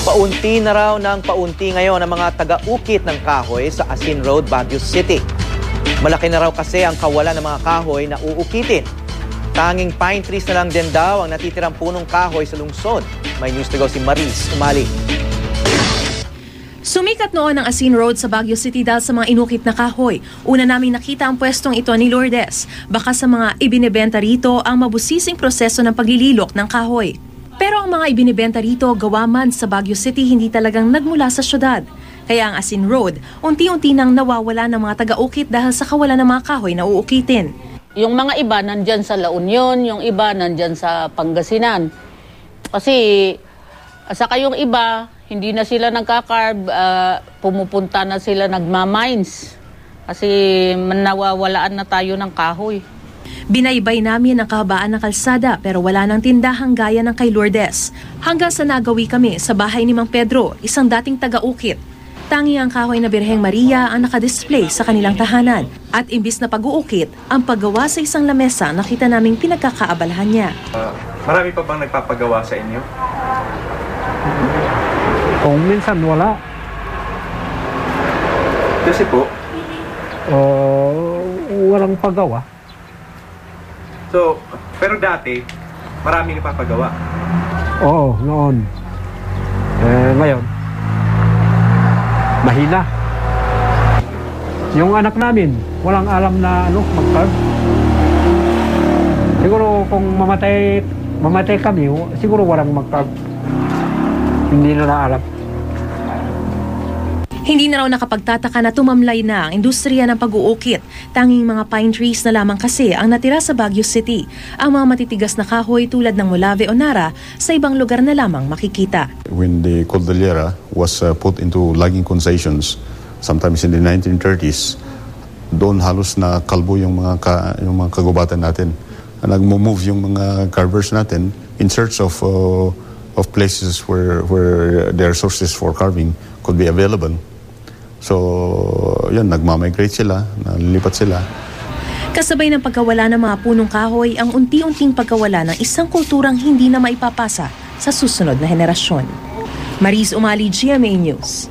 Paunti na raw ng paunti ngayon ang mga taga-ukit ng kahoy sa Asin Road, Baguio City. Malaki na raw kasi ang kawalan ng mga kahoy na uukitin. Tanging pine trees na lang din daw ang natitirang punong kahoy sa lungsod. May news to go si Maris Umali. Sumikat noon ang Asin Road sa Baguio City dahil sa mga inukit na kahoy. Una namin nakita ang pwestong ito ni Lourdes. Baka sa mga ibinebenta rito ang mabusising proseso ng paglililok ng kahoy. Pero ang mga ibinebenta rito gawa man sa Baguio City hindi talagang nagmula sa syudad. Kaya ang Asin Road, unti-unti nang nawawala ng mga taga-ukit dahil sa kawalan ng mga kahoy na uukitin. Yung mga iba nandyan sa La Union, yung iba nandyan sa Pangasinan. Kasi saka yung iba, hindi na sila nagka-carb, pumupunta na sila nagma-mines. Kasi nawawalaan na tayo ng kahoy. Binaybay namin ang kahabaan ng kalsada pero wala nang tindahang gaya ng kay Lourdes. Hanggang sa nagawi kami sa bahay ni Mang Pedro, isang dating taga-ukit. Tangi ang kahoy na Birheng Maria ang nakadisplay sa kanilang tahanan. At imbis na pag-uukit, ang paggawa sa isang lamesa nakita naming pinagkakaabalahan niya. Marami pa bang nagpapagawa sa inyo? Kung minsan wala. Kasi po? Walang paggawa. So, pero dati, maraming nagpapagawa. Oo, noon. Ngayon, mahina. Yung anak namin, walang alam na mag-carve. Siguro kung mamatay kami, siguro walang mag-carve. Hindi na alam. Hindi na raw nakapagtataka na tumamlay na ang industriya ng pag-uukit. Tanging mga pine trees na lamang kasi ang natira sa Baguio City. Ang mga matitigas na kahoy tulad ng Molave o Nara sa ibang lugar na lamang makikita. When the Cordillera was put into logging concessions, sometimes in the 1930s, doon halos na kalbo yung mga kagubatan natin. Nag-move yung mga carvers natin in search of places where their sources for carving could be available. So, yun, nagmamigrate sila, nalilipat sila. Kasabay ng pagkawala ng mga punong kahoy, ang unti-unting pagkawala ng isang kulturang hindi na maipapasa sa susunod na henerasyon. Maris Umali, GMA News.